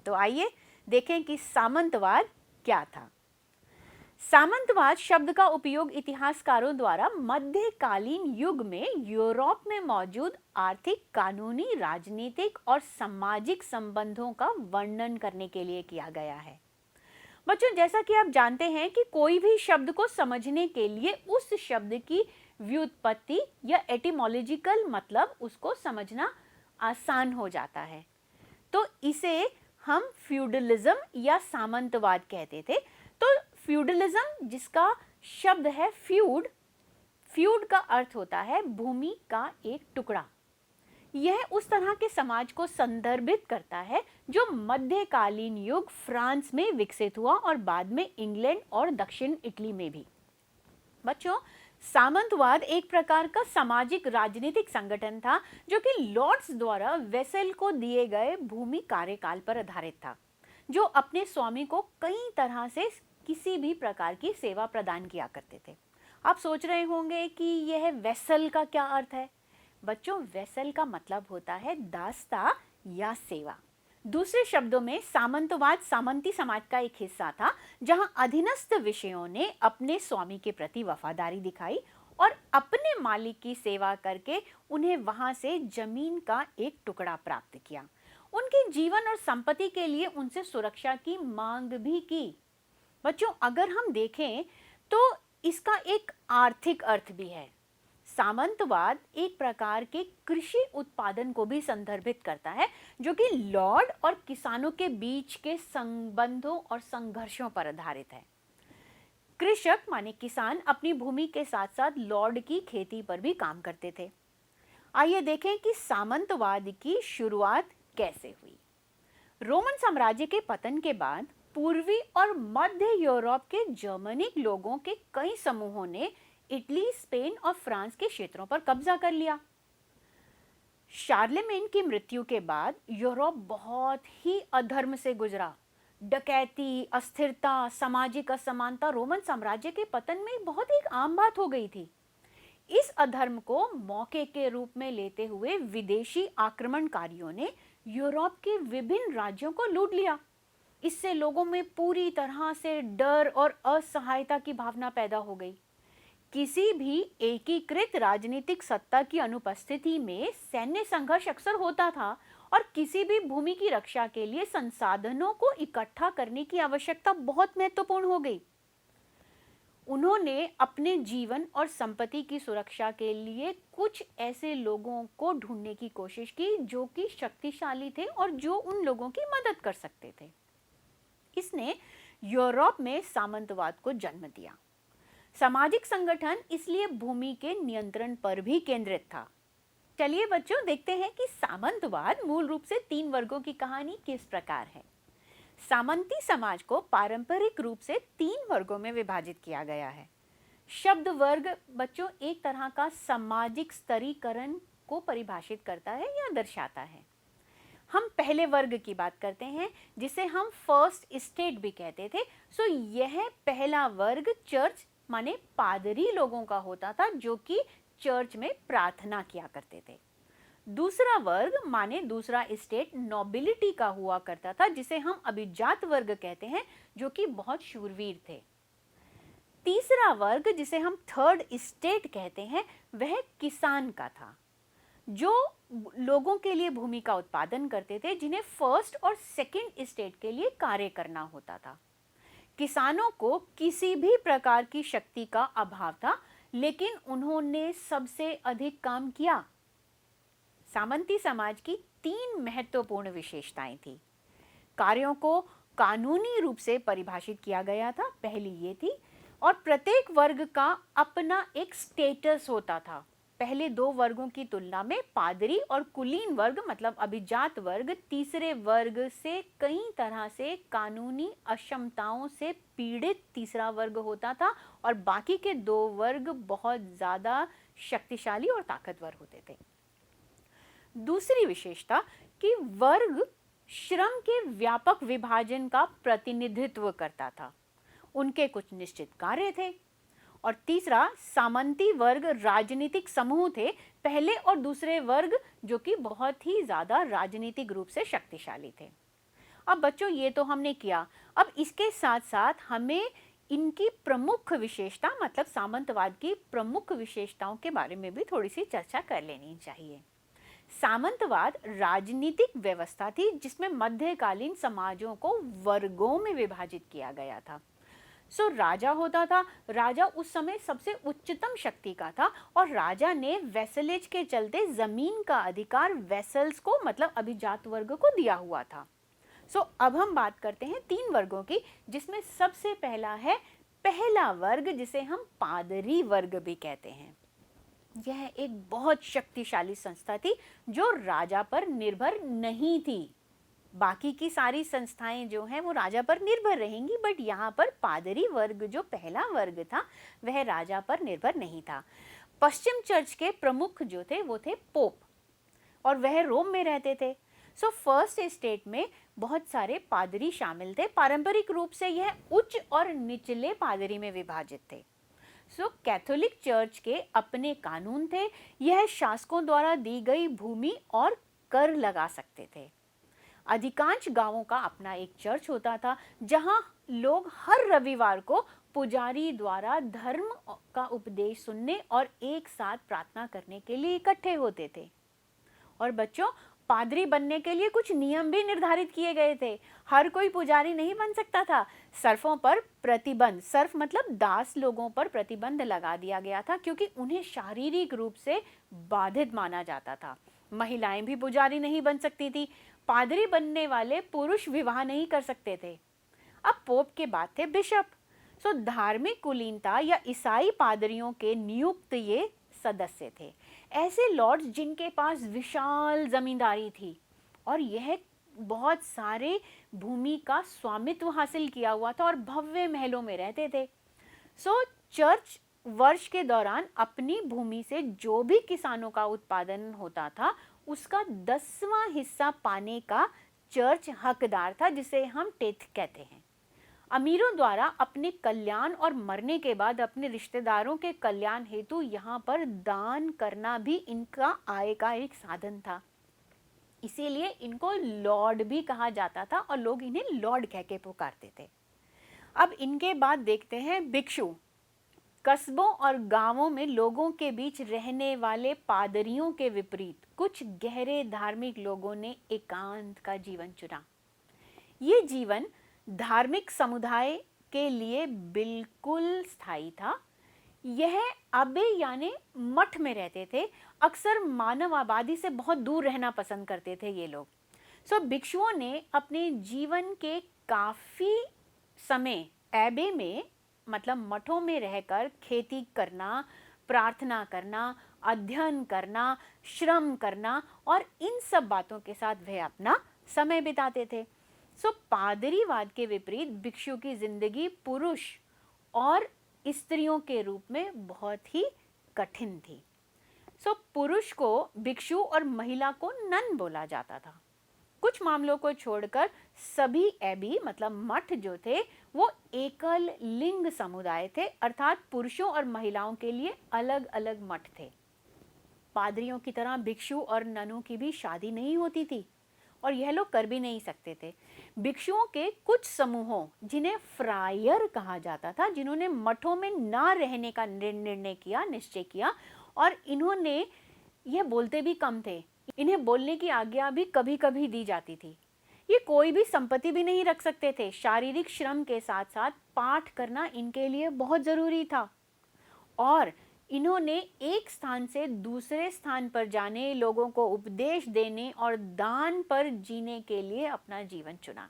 तो आइए देखें कि सामंतवाद क्या था। सामंतवाद शब्द का उपयोग इतिहासकारों द्वारा मध्यकालीन युग में यूरोप में मौजूद आर्थिक, कानूनी, राजनीतिक और सामाजिक संबंधों का वर्णन करने के लिए किया गया है। बच्चों, जैसा कि आप जानते हैं कि कोई भी शब्द को समझने के लिए उस शब्द की व्युत्पत्ति या एटिमोलॉजिकल मतलब उसको समझना आसान हो जाता है, तो इसे हम फ्यूडलिज्म या सामंतवाद कहते थे। तो फ्यूडलिज्म, जिसका शब्द है फ्यूड, फ्यूड का अर्थ होता है भूमि का एक टुकड़ा। यह उस तरह के समाज को संदर्भित करता है जो मध्यकालीन युग फ्रांस में विकसित हुआ और बाद में इंग्लैंड और दक्षिण इटली में भी। बच्चों, सामंतवाद एक प्रकार का सामाजिक राजनीतिक संगठन था जो कि लॉर्ड्स द्वारा वेसल को दिए गए भूमि कार्यकाल पर आधारित था, जो अपने स्वामी को कई तरह से किसी भी प्रकार की सेवा प्रदान किया करते थे। आप सोच रहे होंगे कि यह वेसल का क्या अर्थ है। बच्चों, वेसल का मतलब होता है दासता या सेवा। दूसरे शब्दों में सामंतवाद सामंती समाज का एक हिस्सा था जहां अधीनस्थ विषयों ने अपने स्वामी के प्रति वफादारी दिखाई और अपने मालिक की सेवा करके उन्हें वहां से जमीन का एक टुकड़ा प्राप्त किया। उनके जीवन और संपत्ति के लिए उनसे सुरक्षा की मांग भी की। बच्चों, अगर हम देखें तो इसका एक आर्थिक अर्थ भी है। सामंतवाद एक प्रकार के कृषि उत्पादन को भी संदर्भित करता है जो कि लॉर्ड और किसानों के बीच के संबंधों और संघर्षों पर आधारित है। कृषक माने किसान अपनी भूमि के साथ साथ लॉर्ड की खेती पर भी काम करते थे। आइए देखें कि सामंतवाद की शुरुआत कैसे हुई। रोमन साम्राज्य के पतन के बाद पूर्वी और मध्य यूरोप के जर्मनिक लोगों के कई समूहों ने इटली, स्पेन और फ्रांस के क्षेत्रों पर कब्जा कर लिया। शार्लेमेन की मृत्यु के बाद यूरोप बहुत ही अधर्म से गुजरा। डकैती, अस्थिरता, सामाजिक असमानता रोमन साम्राज्य के पतन में बहुत एक आम बात हो गई थी। इस अधर्म को मौके के रूप में लेते हुए विदेशी आक्रमणकारियों ने यूरोप के विभिन्न राज्यों को लूट लिया। इससे लोगों में पूरी तरह से डर और असहायता की भावना पैदा हो गई। किसी भी एकीकृत राजनीतिक सत्ता की अनुपस्थिति में सैन्य संघर्ष अक्सर होता था और किसी भी भूमि की रक्षा के लिए संसाधनों को इकट्ठा करने की आवश्यकता बहुत महत्वपूर्ण हो गई। उन्होंने अपने जीवन और संपत्ति की सुरक्षा के लिए कुछ ऐसे लोगों को ढूंढने की कोशिश की जो कि शक्तिशाली थे और जो उन लोगों की मदद कर सकते थे। इसने यूरोप में सामंतवाद को जन्म दिया। सामाजिक संगठन इसलिए भूमि के नियंत्रण पर भी केंद्रित था। चलिए बच्चों, देखते हैं कि सामंतवाद मूल रूप से 3 वर्गों की कहानी किस प्रकार है। सामंती समाज को पारंपरिक रूप से 3 वर्गों में विभाजित किया गया है। शब्द वर्ग बच्चों एक तरह का सामाजिक स्तरीकरण को परिभाषित करता है या दर्शाता है। हम पहले वर्ग की बात करते हैं जिसे हम फर्स्ट स्टेट भी कहते थे। सो यह पहला वर्ग चर्च माने पादरी लोगों का होता था जो कि चर्च में प्रार्थना किया करते थे। दूसरा वर्ग माने दूसरा स्टेट नोबिलिटी का हुआ करता था जिसे हम अभिजात वर्ग कहते हैं जो कि बहुत शूरवीर थे। तीसरा वर्ग जिसे हम थर्ड स्टेट कहते हैं वह किसान का था जो लोगों के लिए भूमि का उत्पादन करते थे जिन्हें फर्स्ट और सेकंड स्टेट के लिए कार्य करना होता था। किसानों को किसी भी प्रकार की शक्ति का अभाव था लेकिन उन्होंने सबसे अधिक काम किया। सामंती समाज की 3 महत्वपूर्ण विशेषताएं थी। कार्यों को कानूनी रूप से परिभाषित किया गया था, पहली ये थी, और प्रत्येक वर्ग का अपना एक स्टेटस होता था। पहले 2 वर्गों की तुलना में पादरी और कुलीन वर्ग मतलब अभिजात वर्ग तीसरे वर्ग से कई तरह से कानूनी अक्षमताओं से पीड़ित तीसरा वर्ग होता था और बाकी के 2 वर्ग बहुत ज़्यादा शक्तिशाली और ताकतवर होते थे। दूसरी विशेषता कि वर्ग श्रम के व्यापक विभाजन का प्रतिनिधित्व करता था। उनके कुछ निश्चित कार्य थे। और तीसरा, सामंती वर्ग राजनीतिक समूह थे, पहले और दूसरे वर्ग जो कि बहुत ही ज़्यादा राजनीतिक रूप से शक्तिशाली थे। अब बच्चों ये तो हमने किया, अब इसके साथ साथ हमें इनकी प्रमुख विशेषता मतलब सामंतवाद की प्रमुख विशेषताओं के बारे में भी थोड़ी सी चर्चा कर लेनी चाहिए। सामंतवाद राजनीतिक व्यवस्था थी जिसमें मध्यकालीन समाजों को वर्गों में विभाजित किया गया था। राजा होता था, राजा उस समय सबसे उच्चतम शक्ति का था और राजा ने वेसलेज के चलते जमीन का अधिकार वेसल्स को मतलब अभिजात वर्ग को दिया हुआ था। अब हम बात करते हैं 3 वर्गों की, जिसमें सबसे पहला है पहला वर्ग जिसे हम पादरी वर्ग भी कहते हैं। यह एक बहुत शक्तिशाली संस्था थी जो राजा पर निर्भर नहीं थी। बाकी की सारी संस्थाएं जो हैं वो राजा पर निर्भर रहेंगी, बट यहाँ पर पादरी वर्ग जो पहला वर्ग था वह राजा पर निर्भर नहीं था। पश्चिम चर्च के प्रमुख जो थे वो थे पोप और वह रोम में रहते थे। फर्स्ट एस्टेट में बहुत सारे पादरी शामिल थे। पारंपरिक रूप से यह उच्च और निचले पादरी में विभाजित थे। कैथोलिक चर्च के अपने कानून थे। यह शासकों द्वारा दी गई भूमि और कर लगा सकते थे। अधिकांश गांवों का अपना एक चर्च होता था जहां लोग हर रविवार को पुजारी द्वारा धर्म का उपदेश सुनने और एक साथ प्रार्थना करने के लिए इकट्ठे होते थे। और बच्चों, पादरी बनने के लिए कुछ नियम भी निर्धारित किए गए थे। हर कोई पुजारी नहीं बन सकता था। सर्फों पर प्रतिबंध, सर्फ मतलब दास लोगों पर प्रतिबंध लगा दिया गया था क्योंकि उन्हें शारीरिक रूप से बाधित माना जाता था। महिलाएं भी पुजारी नहीं बन सकती थी। पादरी बनने वाले पुरुष विवाह नहीं कर सकते थे। अब पोप के बाद थे बिशप। धार्मिक कुलीनता या ईसाई पादरियों के नियुक्त ये सदस्य थे, ऐसे लॉर्ड्स जिनके पास विशाल जमींदारी थी और यह बहुत सारे भूमि का स्वामित्व हासिल किया हुआ था और भव्य महलों में रहते थे। चर्च वर्ष के दौरान अपनी भूमि से जो भी किसानों का उत्पादन होता था उसका 10वां हिस्सा पाने का चर्च हकदार था, जिसे हम टेथ कहते हैं। अमीरों द्वारा अपने कल्याण और मरने के बाद अपने रिश्तेदारों के कल्याण हेतु यहाँ पर दान करना भी इनका आय का एक साधन था। इसीलिए इनको लॉर्ड भी कहा जाता था और लोग इन्हें लॉर्ड कह के पुकारते थे। अब इनके बाद देखते हैं भिक्षु। कस्बों और गांवों में लोगों के बीच रहने वाले पादरियों के विपरीत कुछ गहरे धार्मिक लोगों ने एकांत का जीवन चुना। ये जीवन धार्मिक समुदाय के लिए बिल्कुल स्थायी था। यह अबे यानी मठ में रहते थे। अक्सर मानव आबादी से बहुत दूर रहना पसंद करते थे ये लोग। भिक्षुओं ने अपने जीवन के काफी समय एबे में मतलब मठों में रहकर खेती करना, प्रार्थना करना, अध्ययन करना, श्रम करना और इन सब बातों के साथ वह अपना समय बिताते थे। पादरीवाद के विपरीत भिक्षु की जिंदगी पुरुष और स्त्रियों के रूप में बहुत ही कठिन थी। पुरुष को भिक्षु और महिला को नन बोला जाता था। कुछ मामलों को छोड़कर सभी एबी मतलब मठ जो थे वो एकल लिंग समुदाय थे, अर्थात पुरुषों और महिलाओं के लिए अलग अलग मठ थे। पादरियों की तरह भिक्षु और ननों की भी शादी नहीं होती थी और यह लोग कर भी नहीं सकते थे। भिक्षुओं के कुछ समूहों जिन्हें फ्रायर कहा जाता था, जिन्होंने मठों में ना रहने का निश्चय किया और इन्होंने यह बोलते भी कम थे। इन्हें बोलने की आज्ञा भी कभी कभी दी जाती थी। ये कोई भी संपत्ति भी नहीं रख सकते थे। शारीरिक श्रम के साथ साथ पाठ करना इनके लिए बहुत जरूरी था और इन्होंने एक स्थान से दूसरे स्थान पर जाने, लोगों को उपदेश देने और दान पर जीने के लिए अपना जीवन चुना।